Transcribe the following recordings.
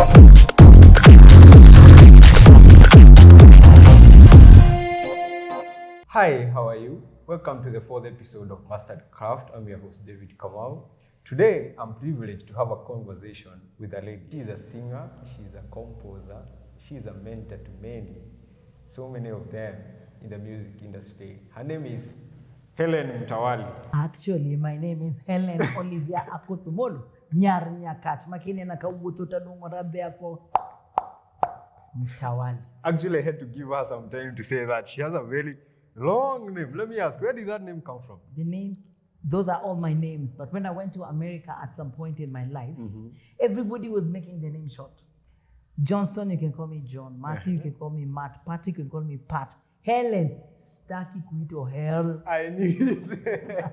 Hi, how are you? Welcome to the fourth episode of Mastered Craft. I'm your host, David Kamau. Today, I'm privileged to have a conversation with a lady. She's a singer, she's a composer, she's a mentor to many, so many of them in the music industry. Her name is Hellen Mtawali. Actually, my name is Hellen Olivia Akutumolo. Nyar nyakach makine na kaubutu tanumora therefore Mtawali. Actually, I had to give her some time to say that. She has a very long name. Let me ask, where did that name come from? The name, those are all my names. But when I went to America at some point in my life, everybody was making the name short. Johnston, you can call me John. Matthew, you can call me Matt. Pat, you can call me Pat. Hellen, Staki Kuito Hell. I knew it.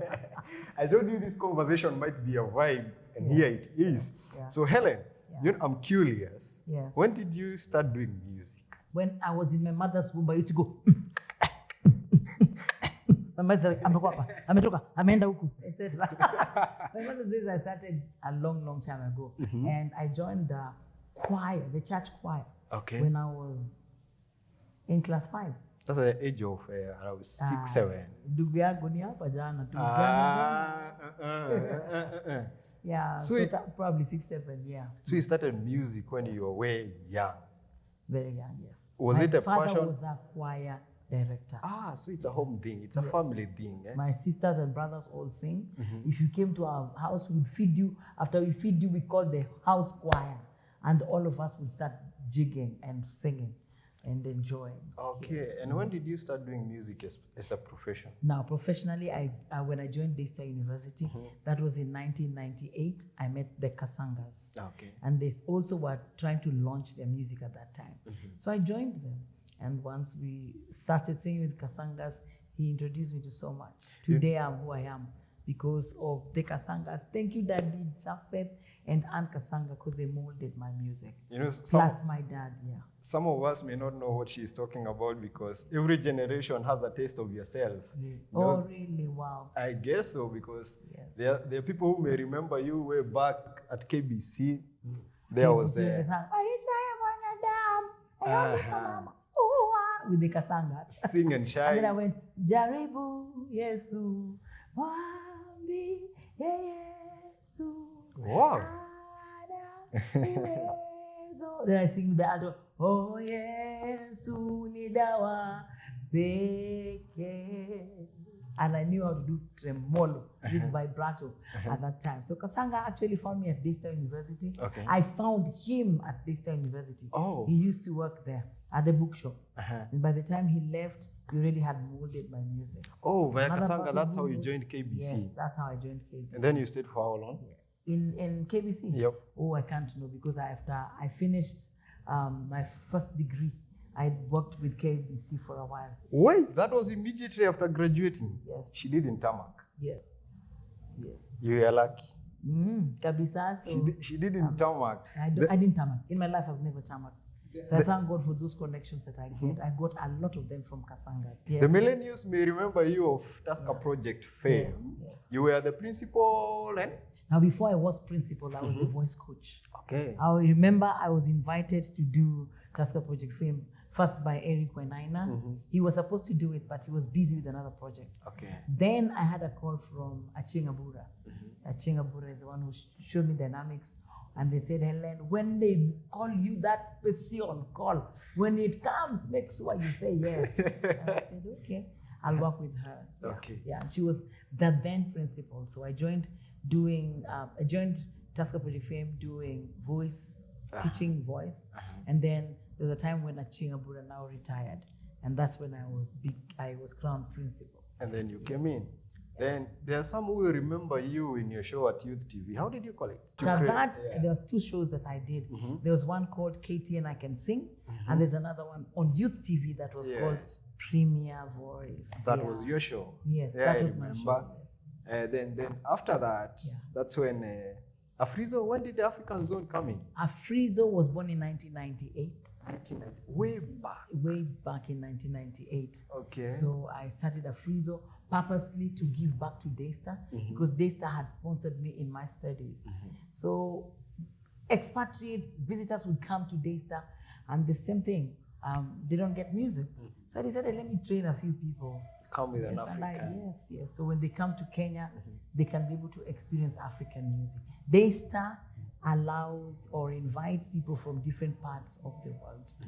I told you this conversation might be a vibe, and here it is. Yeah. So Hellen, you know, I'm curious. Yes. When did you start doing music? When I was in my mother's womb, I used to go. My mother said, ametoka, ameenda huku, etc. My mother says I started a long time ago, and I joined the choir, the church choir, when I was in class 5. That's at the age of around 6, 7. Ndugu yangu ni hapa jana tu. Yeah, so that probably 6, 7, yeah. So you started music when you were way young? Very young, yes. Was it a passion? My father was a choir director. So it's a home thing. It's a family thing. Yes. My sisters and brothers all sing. If you came to our house, we would feed you. After we feed you, we called the house choir. And all of us would start jigging and singing and enjoying. Okay. Yes. And when did you start doing music as a profession? Now, professionally, when I joined Daystar University, that was in 1998, I met the Kasangas. Okay. And they also were trying to launch their music at that time. So I joined them. And once we started singing with Kasangas, he introduced me to so much. Today I'm who I am because of the Kasangas. Thank you, Daddy Japheth and Aunt Kasanga, because they molded my music. You know, plus my dad, Some of us may not know what she's talking about because every generation has a taste of yourself. Yeah. Oh, really? Wow. I guess so, because there are people who may remember you way back at KBC. Yes. There was the with the Kasangas. Sing and shine. And then I went, Jaribu Yesu, Wambi Yesu. Wow. Then I sing with the alto, Oh Yesu ni dawa peke. And I knew how to do tremolo with vibrato at that time. So Kasanga actually found me at Daystar University. Okay. I found him at Daystar University. Oh. He used to work there at the bookshop. And by the time he left, he already had molded my music. Oh, via Kasanga, that's how you joined KBC? Yes, that's how I joined KBC. And then you stayed for how long? In KBC? Yep. Oh, I can't know, because after I finished my first degree, I worked with KBC for a while. Wait, that was immediately after graduating? Yes. She did in Tarmac? Yes. Yes. You were lucky. Kabisa. So, she did in Tarmac. I didn't Tarmac. In my life, I've never Tarmac. So I thank God for those connections that I get. I got a lot of them from Kasangas. Yes. The millennials may remember you of Tusker Project fame. Yes. You were the principal then? Now, before I was principal, I was a voice coach. Okay. I remember I was invited to do Tusker Project Fame, first by Eric Wenaina. He was supposed to do it, but he was busy with another project. Okay. Then I had a call from Achingabura. Achingabura is the one who showed me dynamics. And they said, Hellen, when they call you that special call, when it comes, make sure you say yes. And I said, okay, I'll work with her. Okay. Yeah, and she was the then principal. So I joined Tusker Project Fame doing voice, teaching voice. And then there was a time when Achingabura now retired. And that's when I was crowned principal. And then you came in. Then there are some who will remember you in your show at Youth TV. How did you call it? There was 2 shows that I did. There was one called Katie and I Can Sing. And there's another one on Youth TV that was called Premier Voice. That was your show? Yes, that was my show. Yes. Then after that, that's when Afrizo, when did the African Zone come in? Afrizo was born in 1998. Way back? Way back in 1998. Okay. So I started Afrizo purposely to give back to Daystar because Daystar had sponsored me in my studies. So expatriates, visitors would come to Daystar, and the same thing, they don't get music. So I decided, let me train a few people. Come with an Yes, and African. yes. So when they come to Kenya, they can be able to experience African music. Daystar allows or invites people from different parts of the world to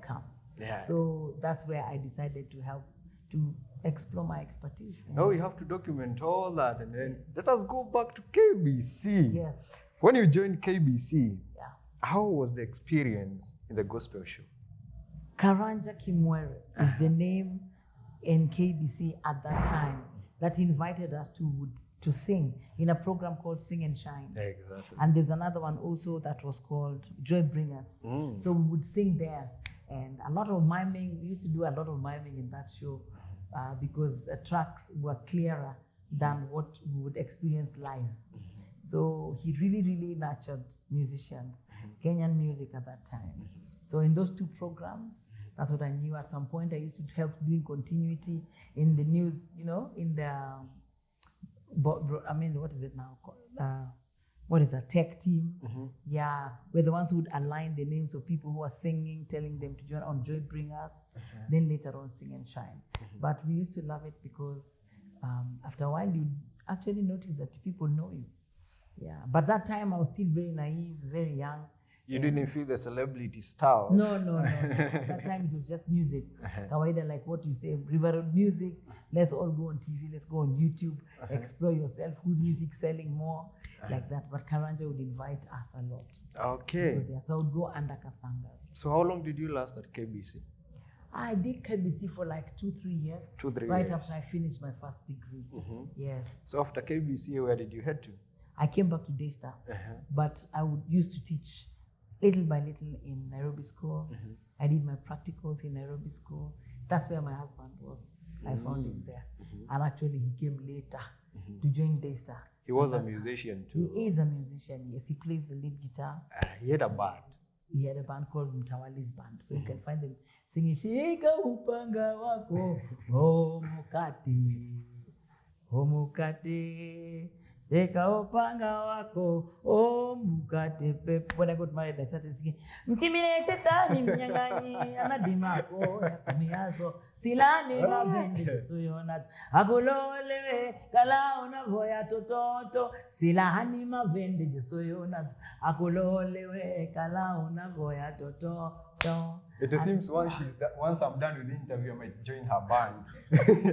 come. Yeah. So that's where I decided to help to explore my expertise. Now you have to document all that, and then let us go back to KBC. Yes. When you joined KBC, Yeah. how was the experience in the gospel show? Karanja Kimwere is the name in KBC at that time that invited us to sing in a program called Sing and Shine. Exactly. And there's another one also that was called Joy Bringers. So we would sing there. And a lot of miming, we used to do a lot of miming in that show because tracks were clearer than what we would experience live. So he really, really nurtured musicians, Kenyan music at that time. So in those two programs, that's what I knew. At some point, I used to help doing continuity in the news, in the, what is it now called? What is a tech team? Yeah, we're the ones who would align the names of people who are singing, telling them to join on Joy Bringers, then later on Sing and Shine. But we used to love it because after a while, you actually notice that people know you. Yeah, but that time I was still very naive, very young. You didn't feel the celebrity style? No. At that time it was just music. Kawaida, like what you say, River Road music. Let's all go on TV, let's go on YouTube, explore yourself, whose music selling more, like that. But Karanja would invite us a lot. Okay. So I would go under Kasangas. So how long did you last at KBC? I did KBC for like 2-3 years. 2-3 right years. After I finished my first degree. Yes. So after KBC, where did you head to? I came back to Daystar, but I would used to teach little by little in Nairobi School. I did my practicals in Nairobi School. That's where my husband was. I found him there. And actually he came later to join Daystar. He was a musician too. He is a musician, yes. He plays the lead guitar. He had a band. He had a band called Mtawali's band. So you can find them singing, Shika upanga wako, Omukate. Shika upanga wako, mukate pepe. When I got married, I started singing, Mtimine shetani mnyang'anyi, anadimako ya kumiazo, silani mavende jesuyonazo, akulolewe kala unavoya tototo, silani mavende jesuyonazo, akulolewe kala unavoya tototo. It seems once I'm done with the interview, I might join her band.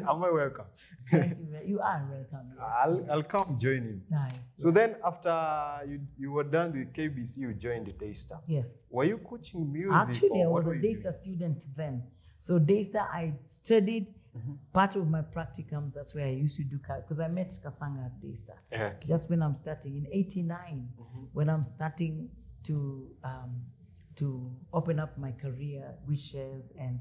Am I welcome? Thank you. You are welcome. Yes. I'll come join you. Nice. So then after you were done with KBC, you joined Daystar. Yes. Were you coaching music? Actually, I or was what a were you Daystar student then. So Daystar, I studied part of my practicums. That's where I used to do, because I met Kasanga at Daystar. Okay. Just when I'm starting in '89, when I'm starting to open up my career wishes, and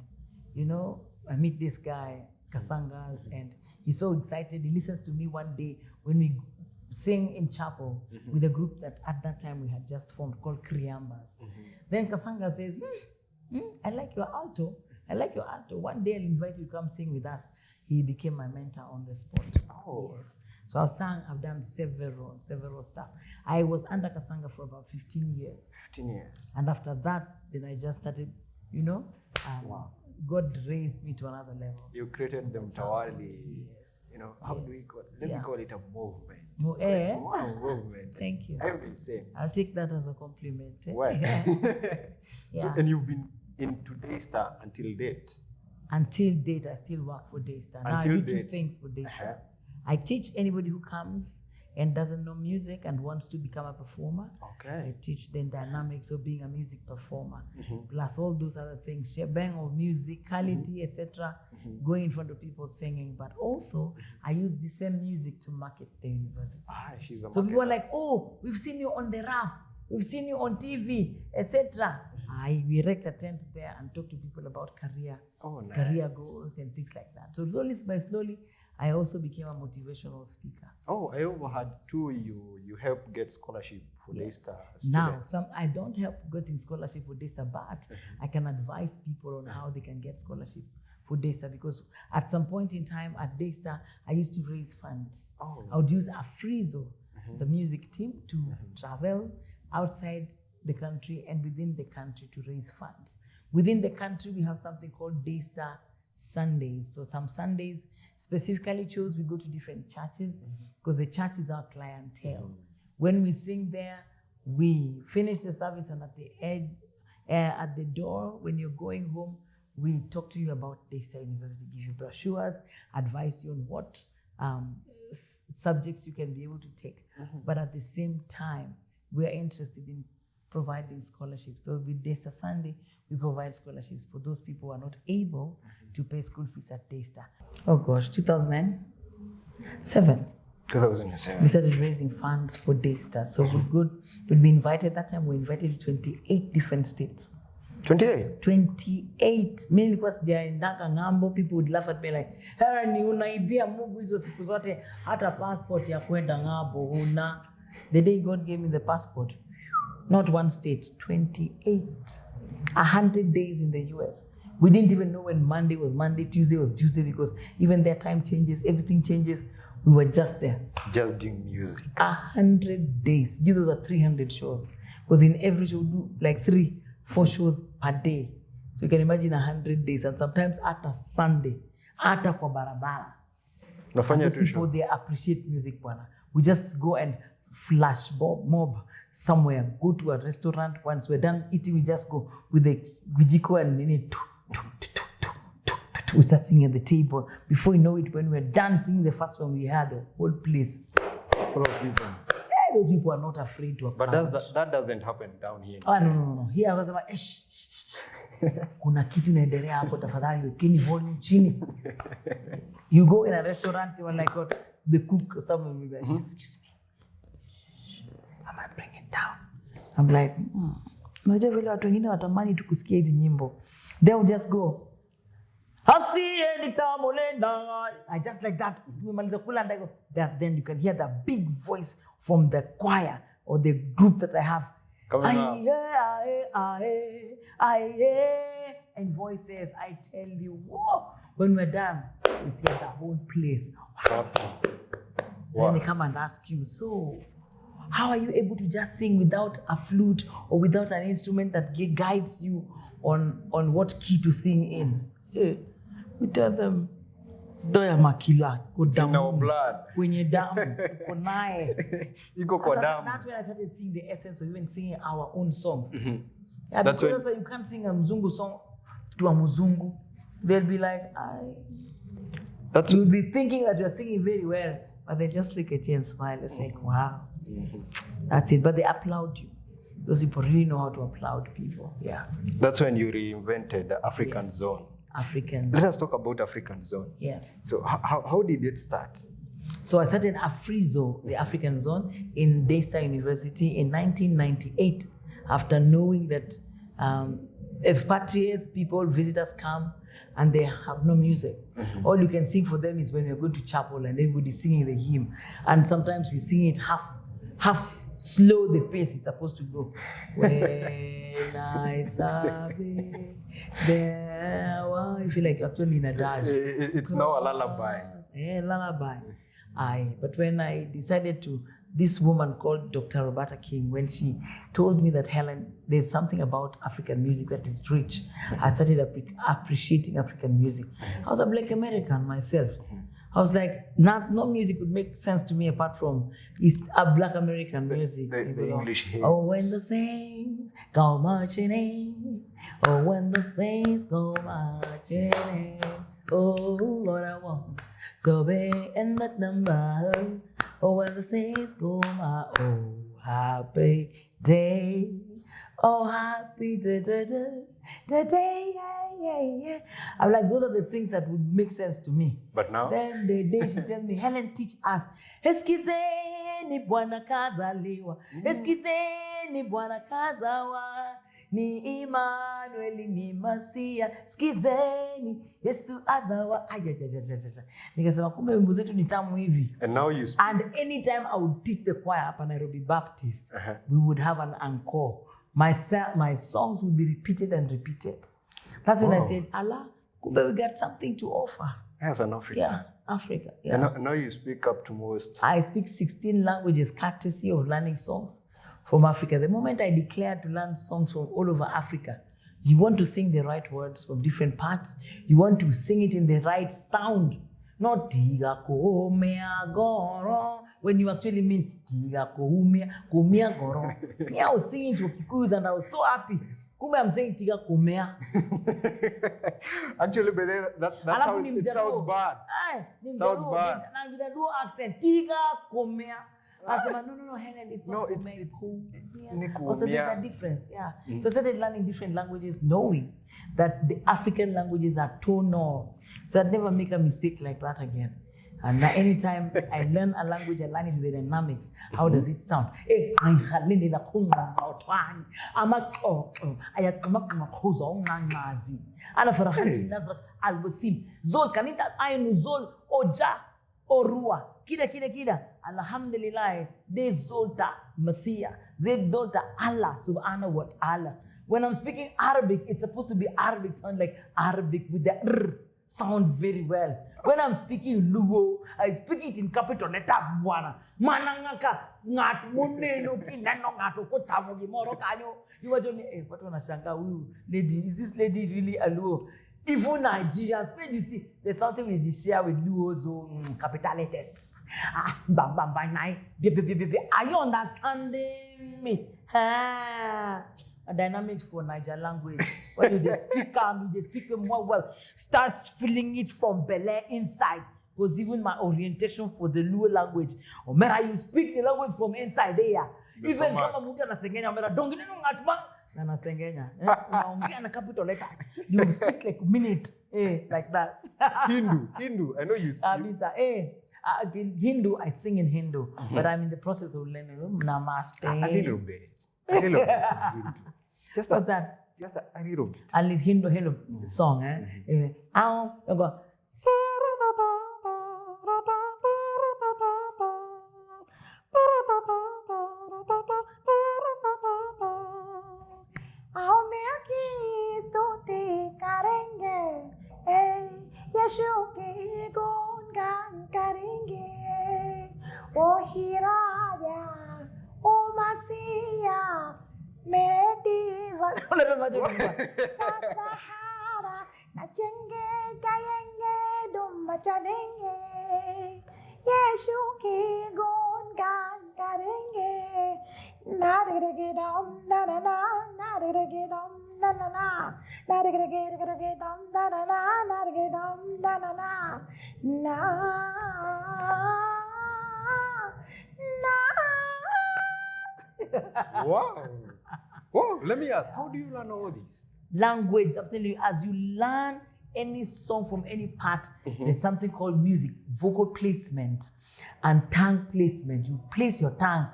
I meet this guy Kasangas, and he's so excited. He listens to me one day when we sing in chapel with a group that at that time we had just formed called Kriambas. Then Kasanga says, I like your alto. One day I'll invite you to come sing with us. He became my mentor on the spot. Oh. Yes. So I've done several stuff. I was under Kasanga for about 15 years. 15 years. And after that, then I just started, Wow. God raised me to another level. You created the Mtawali. Yes. How do we call it? Let me call it a movement. No, It's one movement. Thank you. I've been saying. I'll take that as a compliment. Well. So, Yeah. and you've been into Daystar until date. Until date, I still work for Daystar. Now Until I do two date. things for Daystar. I teach anybody who comes and doesn't know music and wants to become a performer. Okay. I teach them dynamics of being a music performer, plus all those other things, bang of musicality, etc. Going in front of people singing, but also I use the same music to market the university. She's a So people are marketer. like, oh, we've seen you on the RAF, we've seen you on TV, etc. We erect a tent there and talk to people about career goals and things like that. So slowly, I also became a motivational speaker. Oh, I overheard too. You help get scholarship for Daystar Now, students. I don't help getting scholarship for Daystar, but I can advise people on how they can get scholarship for Daystar, because at some point in time at Daystar, I used to raise funds. I would use Afrizo, the music team, to travel, outside the country and within the country to raise funds. Within the country, we have something called Daystar Sundays. So some Sundays specifically chose, we go to different churches because the church is our clientele. When we sing there, we finish the service, and at the end, at the door, when you're going home, we talk to you about Daystar University, give you brochures, advise you on what subjects you can be able to take. But at the same time, we are interested in providing scholarships. So with Daystar Sunday, we provide scholarships for those people who are not able to pay school fees at Daystar. Oh gosh, 2007. 2007. We started raising funds for Daystar. So we'd be invited, that time we were invited to 28 different states. 28? 28. Mimi nilikuwa sijaendaka ng'ambo, people would laugh at me like, Hellen, ni unaibia Mungu hizo siku zote, hata passport ya kwenda ng'ambo huna. The day God gave me the passport, not one state, 28. 100 days in the US. We didn't even know when Monday was Monday, Tuesday was Tuesday, because even their time changes, everything changes. We were just there. Just doing music. 100 days. Those are 300 shows. Because in every show, we do like 3-4 shows per day. So you can imagine 100 days. And sometimes after Sunday, after kwa barabara. Those people, they appreciate music. We just go and flash mob somewhere. Go to a restaurant. Once we're done eating, we just go with the vijiko and minute. We start singing at the table. Before you know it, when we're done singing the first one, we had the whole place full of people. Yeah, those people are not afraid to applaud. But that doesn't happen down here. Oh, no. Here I was like, kuna kitu inaendelea hapo, tafadhali wekeni volume chini. You go in a restaurant, you are like, what? The cook or someone will be like, excuse me, I might bring it down. I'm like, unajua vile watu wengine watamani tukusikia hizi nyimbo. They'll just go, I just like that. And I go, then you can hear the big voice from the choir or the group that I have. And voice says, I tell you, whoa, when we're done, we see the whole place. Wow. Then they come and ask you, so how are you able to just sing without a flute or without an instrument that guides you on what key to sing in? Yeah. We tell them, doya makila, go down. It's in our blood. Kwenye damu, uko nae. Iko kwa damu. That's when I started seeing the essence of even singing our own songs. Yeah, that's because you can't sing a Mzungu song to a Muzungu. They'll be like, you'll be thinking that you're singing very well, but they just look at you and smile and say, wow, that's it. But they applaud you. Those people really know how to applaud people. Yeah. That's when you reinvented the African Zone. African. Let us talk about African Zone. Yes. So how did it start? So I started Afrizo, the African Zone, in Daystar University in 1998, after knowing that expatriates, people, visitors come and they have no music. All you can sing for them is when you're going to chapel and everybody's singing the hymn. And sometimes we sing it half slow the pace it's supposed to go. When I saw there, I feel like actually in a dash. It's now a lullaby. Lullaby. But when I decided to, this woman called Dr. Roberta King, when she told me that, Hellen, there's something about African music that is rich, I started appreciating African music. I was a Black American myself. I was like, no music would make sense to me apart from Black American music. The English hymns. Oh, when the saints go marching in. Oh, when the saints go marching in. Oh, Lord, I want to be in that number. Oh, when the saints go oh, happy day. Oh, happy day. Yeah. I'm like, those are the things that would make sense to me. But now? Then the day she tells me, Hellen, teach us. Eskizeni bwana kazaliwa. Eskizeni bwana kazawa. Ni Emmanuel ni Masia. Skizeni Yesu azawa. Nikasema kumbe wimbo zetu ni tamu hivi. And now you speak. And anytime I would teach the choir up at Nairobi Baptist, we would have an encore. My songs would be repeated and repeated. That's when I said, Allah, kumbe we got something to offer. As an African. Yeah, Africa. Yeah. And now you speak up to most. I speak 16 languages, courtesy of learning songs from Africa. The moment I declared to learn songs from all over Africa, you want to sing the right words from different parts. You want to sing it in the right sound. Not tiga komea goro. When you actually mean tiga komea goro. Me, I was singing to Kikuyus and I was so happy. Kume, I'm saying tiga komea. Actually, but that sounds, it sounds bad. Sounds bad. And with a dual accent, tiga komea. I said, no, Helen, it's not komea, it's komea. Also, there's a difference, yeah. So I started learning different languages, knowing that the African languages are tonal. So I'd never make a mistake like that again. And now anytime I learn a language, I learn it with the dynamics. How does it sound? Kida. Alhamdulillah, they zolta Messiah. They zolta Allah subhanahu wa ta'ala. When I'm speaking Arabic, it's supposed to be Arabic, sound like Arabic with the R sound very well. When I'm speaking Lugo, I speak it in capital letters. Manangaka ngat muneno kinano ngato ko tamogi moro kanyo. You are only what wanna shanga lady. Is this lady really a Luo? Even Nigerians, when you see there's something we share with Luo's capital letters. Bam bam bam nai. Are you understanding me? A dynamics for Niger language. When they speak calmly, they speak more well. Start feeling it from belly inside. Because even my orientation for the Luo language, or you speak the language from inside there. Even kama mtu anasengenya, dongine ngatma na nasengenya. Unaongea na capital letters. You speak like a minute, like that. Hindu. I know you speak. Hindu, I sing in Hindu, but I'm in the process of learning Namaste. A little bit. Hindu. What's that? Just a little bit. A little Hindu song, I go. यीशु के गुणगान करेंगे ओ ही राजा ओ मसीहा मेरे दीवार का सहारा नचेंगे गाएंगे धूम मचा देंगे यीशु के गुणगान करेंगे नारगेदम नाना नारगेदम na na na narigedam na na na narigedam na na na na Wow, let me ask, how do you learn all this? Language, I'm telling you, as you learn any song from any part, there's something called music, vocal placement and tongue placement. You place your tongue.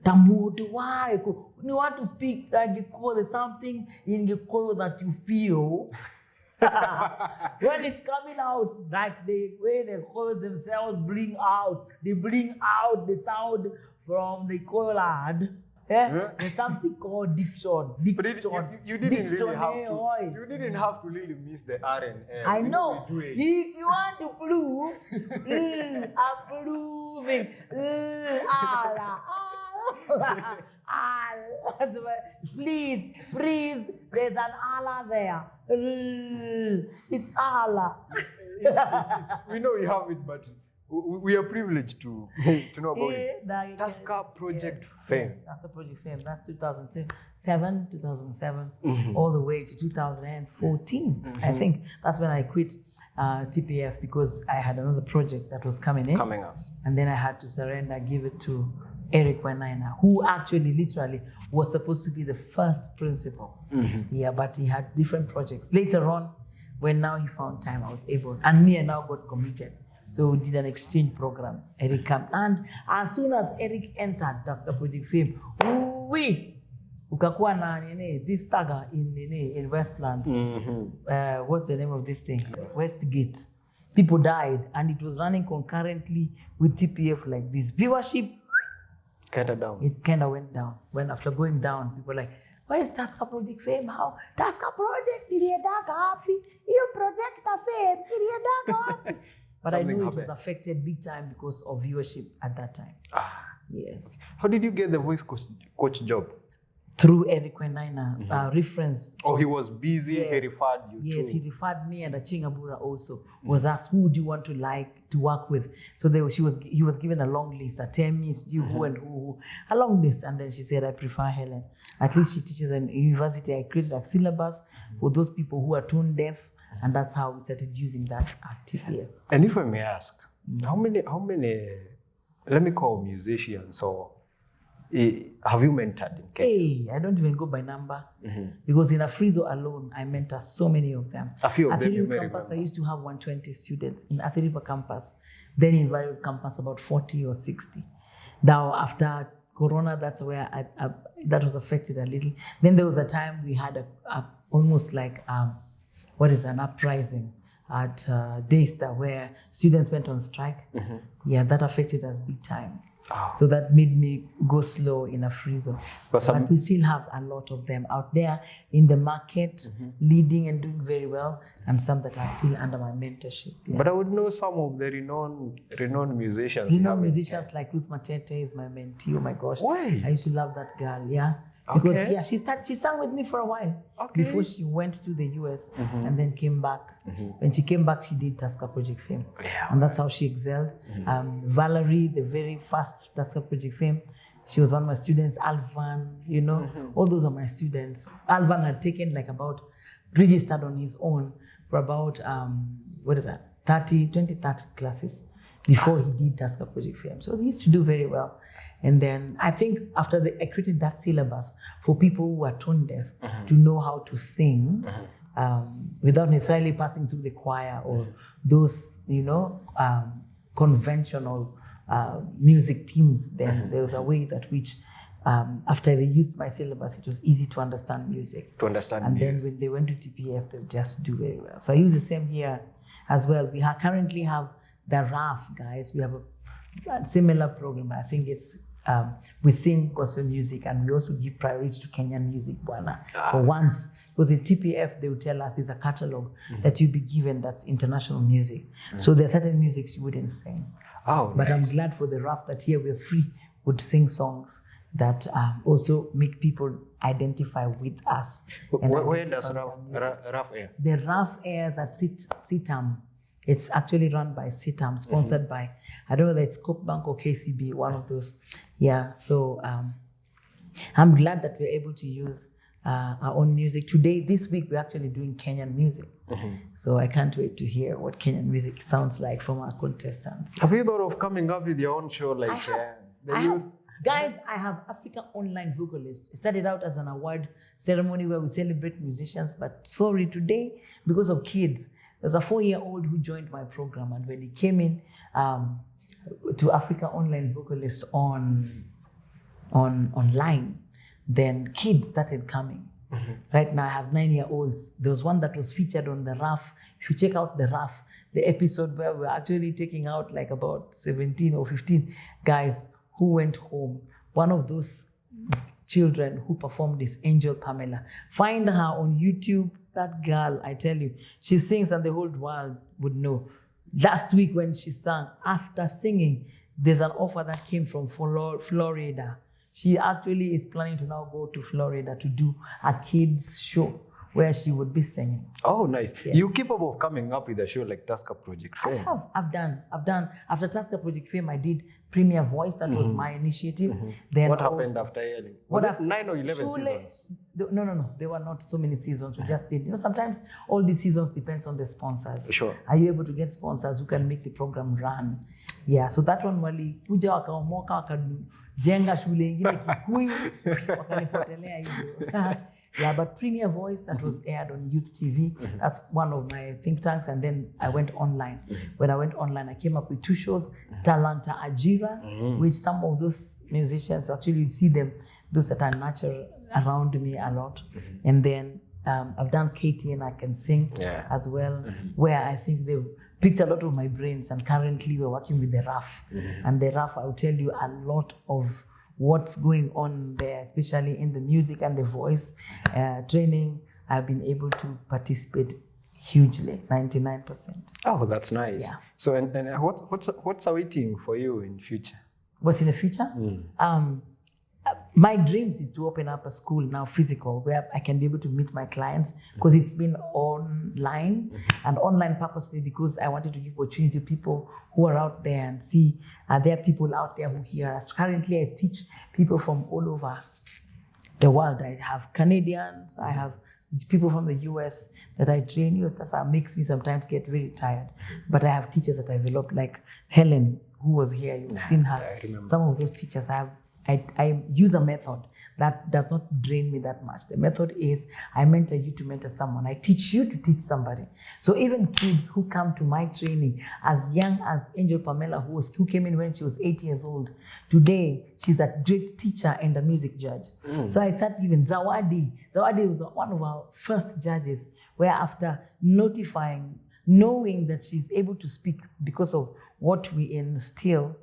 You want to speak like there's something in your core that you feel. When it's coming out, like the way the chorus themselves bring out the sound from the collard. There's something called diction. But you didn't have to really miss the R and L. I know. If you want to prove, approving, Allah. Please, there's an Allah there. It's Allah. We know you have it, but we are privileged to know about it. Tusker Project Fame. Yes, Tusker Project Fame. That's 2007, all the way to 2014. I think that's when I quit TPF because I had another project that was coming up. And then I had to surrender, give it to Eric Wenaina, who actually literally was supposed to be the first principal. Yeah, but he had different projects. Later on, when now he found time, I was able, and me and now got committed. So we did an exchange program. Eric came, and as soon as Eric entered Tusker Project Fame, ukakuwa na this saga in Westlands. What's the name of this thing? Westgate. People died, and it was running concurrently with TPF like this. Viewership kind of down. It kind of went down. When after going down, people were like, why is Tusker Project Fame? How? Tusker Project, you project a fame, But I knew it was affected big time because of viewership at that time. Yes. How did you get the voice coach job? Through Eric Wenaina, reference. Oh, he was busy. Yes. He referred you. Yes, he referred me, and Aching Abura also was asked, who do you want to work with? So he was given a long list, who and who, a long list, and then she said, I prefer Hellen. At least she teaches in university. I created a syllabus for those people who are tone deaf, and that's how we started using that at TPF. And if I may ask, how many, let me call musicians or have you mentored in Kenya? Hey, I don't even go by number because in Afrizo alone, I mentor so many of them. A few of them you may campus, remember. I used to have 120 students. In Athiriva campus, then in Valley campus, about 40 or 60. Now, after Corona, that's where that was affected a little. Then there was a time we had almost like, an uprising at Daystar where students went on strike. Yeah, that affected us big time. Oh. So that made me go slow in Afrizo. But we still have a lot of them out there in the market, leading and doing very well, and some that are still under my mentorship. Yeah. But I would know some of the renowned musicians. Renowned musicians like Ruth Matete is my mentee. Oh my gosh. Why? I used to love that girl, yeah. Because she sang with me for a while before she went to the US and then came back. When she came back, she did Tusker Project Fame. Yeah. And that's how she excelled. Valerie, the very first Tusker Project Fame, she was one of my students. Alvan, all those are my students. Alvan had taken registered on his own for about, 30 classes before he did Tusker Project Fame. So he used to do very well. And then I think after I created that syllabus for people who are tone deaf to know how to sing without necessarily passing through the choir or those, conventional music teams, then there was a way that which after they used my syllabus, it was easy to understand music. And then when they went to TPF, they just do very well. So I use the same here as well. We currently have the RAF guys. We have a similar program. I think it's we sing gospel music and we also give priority to Kenyan music, Bwana. For once, because in TPF they will tell us there's a catalog that you'll be given that's international music. So there are certain musics you wouldn't sing. Oh, but nice. I'm glad for the RAF that here we're free would sing songs that also make people identify with us. Where does RAF air? The RAF airs at Sitam. It's actually run by Sitam, sponsored by, I don't know whether it's Coke Bank or KCB, one of those. Yeah, so I'm glad that we're able to use our own music. This week, we're actually doing Kenyan music. So I can't wait to hear what Kenyan music sounds like from our contestants. Have you thought of coming up with your own show like Guys, I have Africa Online Vocalist. It started out as an award ceremony where we celebrate musicians, but sorry, today, because of kids, there's a 4-year-old who joined my program, and when he came in to Africa Online Vocalist online, then kids started coming. Right now, I have 9-year-olds. There was one that was featured on the RAF. If you check out the RAF, the episode where we're actually taking out like about 17 or 15 guys who went home. One of those children who performed is Angel Pamela. Find her on YouTube. That girl, I tell you, she sings and the whole world would know. Last week when she sang, after singing, there's an offer that came from Florida. She actually is planning to now go to Florida to do a kids show where she would be singing. Oh, nice. Yes. You capable of coming up with a show like Tusker Project Fame? I've done. After Tusker Project Fame, I did Premier Voice. That was my initiative. Then what happened after airing? Was it 9 or 11 seasons? No. There were not so many seasons. We just did. Sometimes all these seasons depends on the sponsors. Sure. Are you able to get sponsors who can make the program run? Yeah. So that one wali kuja wakaomoka wakajenga shule ingine Kikuyu wakanipotelea hivyo. Yeah, but Premier Voice, that was aired on Youth TV. That's one of my think tanks. And then I went online. When I went online, I came up with 2 shows, Talanta Ajira, which some of those musicians, actually you'd see them, those that are natural around me a lot. And then I've done Katie and I Can Sing as well, where I think they've picked a lot of my brains. And currently we're working with the RAF. And the RAF, I'll tell you a lot of what's going on there, especially in the music and the voice training. I've been able to participate hugely, 99%. Oh, that's nice. Yeah. So, and what's awaiting for you in future? What's in the future? My dreams is to open up a school now, physical, where I can be able to meet my clients, because it's been online and online purposely because I wanted to give opportunity to people who are out there and see there are people out there who hear us. Currently, I teach people from all over the world. I have Canadians, I have people from the US that I train. That makes me sometimes get very tired. But I have teachers that I developed, like Hellen, who was here. You've seen her. I remember. Some of those teachers I use a method that does not drain me that much. The method is I mentor you to mentor someone. I teach you to teach somebody. So even kids who come to my training, as young as Angel Pamela, who came in when she was 8 years old, today she's a great teacher and a music judge. So I started giving Zawadi. Zawadi was one of our first judges, where after knowing that she's able to speak because of what we instill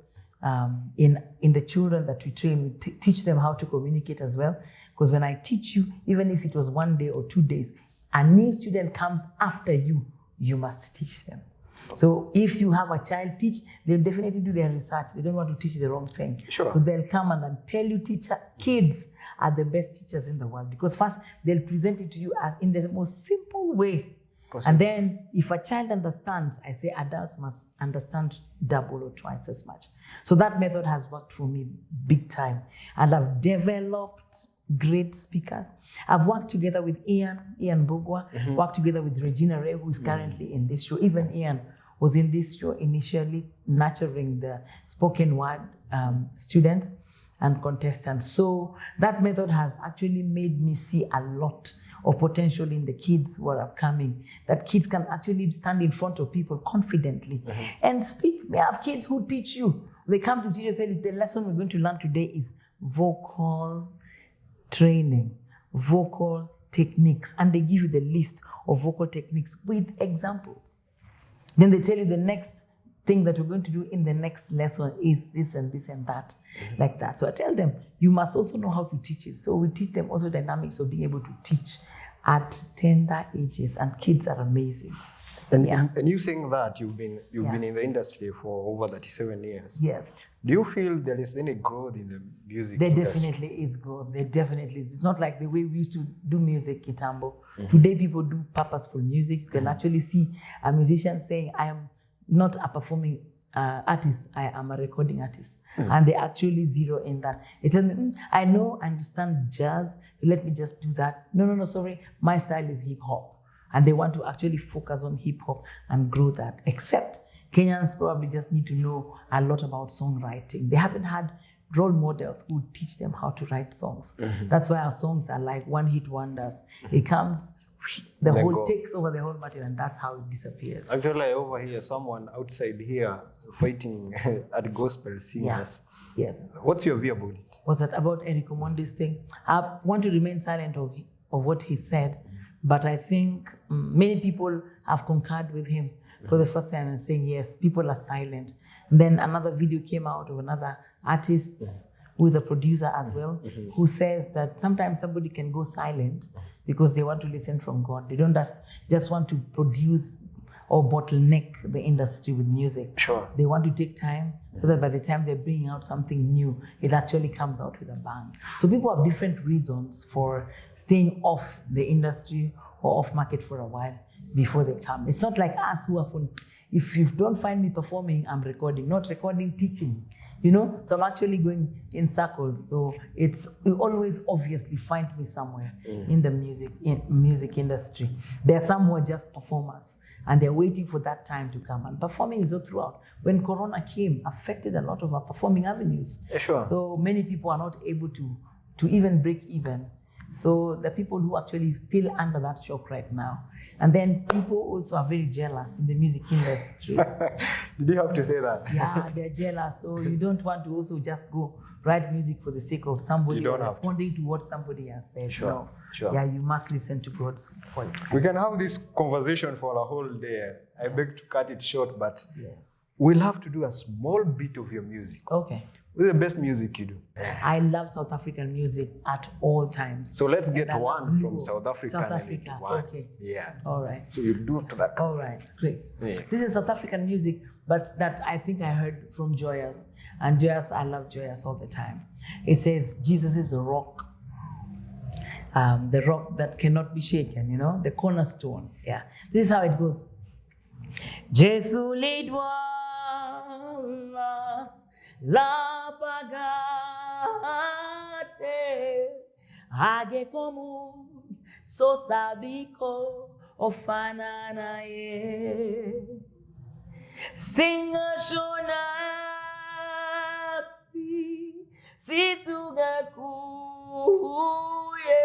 in the children that we train, we teach them how to communicate as well. Because when I teach you, even if it was 1 day or 2 days, a new student comes after you, you must teach them. So if you have a child teach, they'll definitely do their research. They don't want to teach the wrong thing. Sure. So they'll come and then tell you, kids are the best teachers in the world. Because first, they'll present it to you as in the most simple way. And then if a child understands, I say adults must understand double or twice as much. So that method has worked for me big time. And I've developed great speakers. I've worked together with Ian Bugwa, worked together with Regina Ray, who is currently in this show. Even Ian was in this show initially, nurturing the spoken word students and contestants. So that method has actually made me see a lot of potential in the kids who are upcoming, that kids can actually stand in front of people confidently and speak. We have kids who teach you. They come to teach you and say, the lesson we're going to learn today is vocal training, vocal techniques. And they give you the list of vocal techniques with examples. Then they tell you the next thing that we're going to do in the next lesson is this and this and that, like that. So I tell them, you must also know how to teach it. So we teach them also dynamics of being able to teach at tender ages, and kids are amazing. And you saying that you've been in the industry for over 37 years. Yes. Do you feel there is any growth in the music There industry? definitely is growth. There definitely is. It's not like the way we used to do music, Kitambo. Today people do purposeful music. You can actually see a musician saying, I am not a performing artist, I am a recording artist. And they actually zero in that. It tells me, I understand jazz, let me just do that. No, sorry, my style is hip hop. And they want to actually focus on hip hop and grow that. Except Kenyans probably just need to know a lot about songwriting. They haven't had role models who teach them how to write songs. That's why our songs are like one-hit wonders. It comes, takes over the whole material, and that's how it disappears. Actually, I overhear someone outside here fighting at gospel singers. Yeah. Yes. What's your view about it? Was that about Eric Omondi's thing? I want to remain silent of what he said, but I think many people have concurred with him for the first time and saying, yes, people are silent. And then another video came out of another artist who is a producer as well, who says that sometimes somebody can go silent because they want to listen from God. They don't just want to produce or bottleneck the industry with music. Sure. They want to take time so that by the time they're bringing out something new, it actually comes out with a bang. So people have different reasons for staying off the industry or off market for a while before they come. It's not like us who are, if you don't find me performing, I'm recording, not recording, teaching. So I'm actually going in circles. So you always obviously find me somewhere in the music industry. There are some who are just performers and they're waiting for that time to come. And performing is all throughout. When Corona came, affected a lot of our performing avenues. Yeah, sure. So many people are not able to even break even. So the people who actually still under that shock right now. And then people also are very jealous in the music industry. Did you have to say that? Yeah, they're jealous. So you don't want to also just go write music for the sake of somebody responding to what somebody has said. Sure, no. sure. Yeah, you must listen to God's voice. We can have this conversation for a whole day. I beg to cut it short, but yes, we'll have to do a small bit of your music. Okay. What's the best music you do? I love South African music at all times. So let's get one from South Africa. South Africa, okay. Yeah. All right. So you do to that. All right, great. Yeah. This is South African music but that I think I heard from Joyous. And Joyous, I love Joyous all the time. It says, Jesus is the rock that cannot be shaken, you know, the cornerstone. Yeah, this is how it goes. Jesu lidwa la pagate hage komu so sabiko ofana na ye singa shonapi sisuga kuye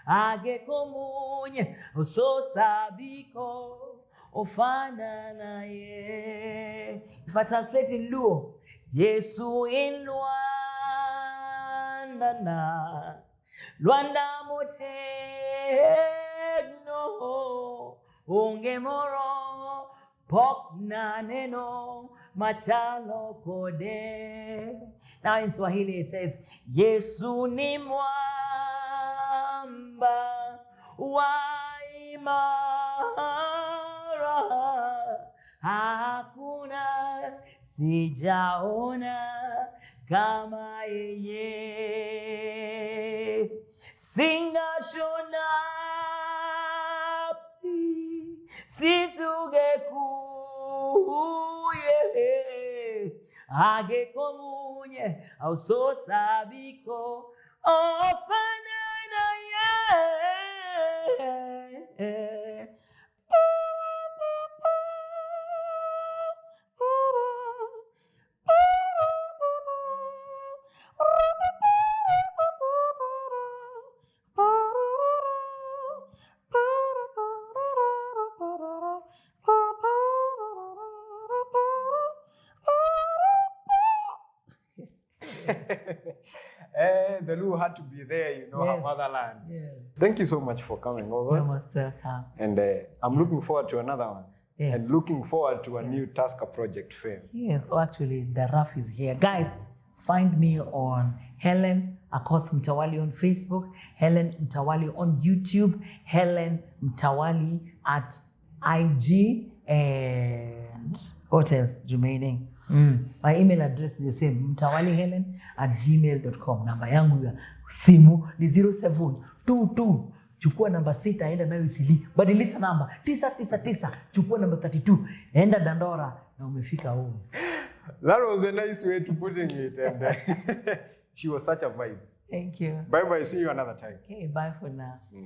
hage komunye so sabiko ofana na ye. If I translate in Luo, Yesu in Luanda na Luanda motegno unge moro pok na neno machalo kode. Now in Swahili it says, Yesu ni mwamba waima hakuna sijaona kama yeye singa shonapi sisuge kuye age komunye au so sabiko ofanana ye. The Lu had to be there, you know, yes. her motherland. Yes. Thank you so much for coming over. You're most welcome. And I'm looking forward to another one. Yes. And looking forward to a new Tusker Project film. Yes, oh, actually, the rough is here. Guys, find me on Hellen Mtawali on Facebook, Hellen Mtawali on YouTube, Hellen Mtawali at IG, and what else remaining? My email address is the same, mtawalihellen@gmail.com. Namba yangu ya simu ni 0722. Chukua namba 6, enda nayo Isili. Badilisha namba 999, chukua namba 32, enda Dandora na umefika home. That was a nice way to putting it, and she was such a vibe. Thank you. Bye bye. See you another time. Okay, bye for now. Yes.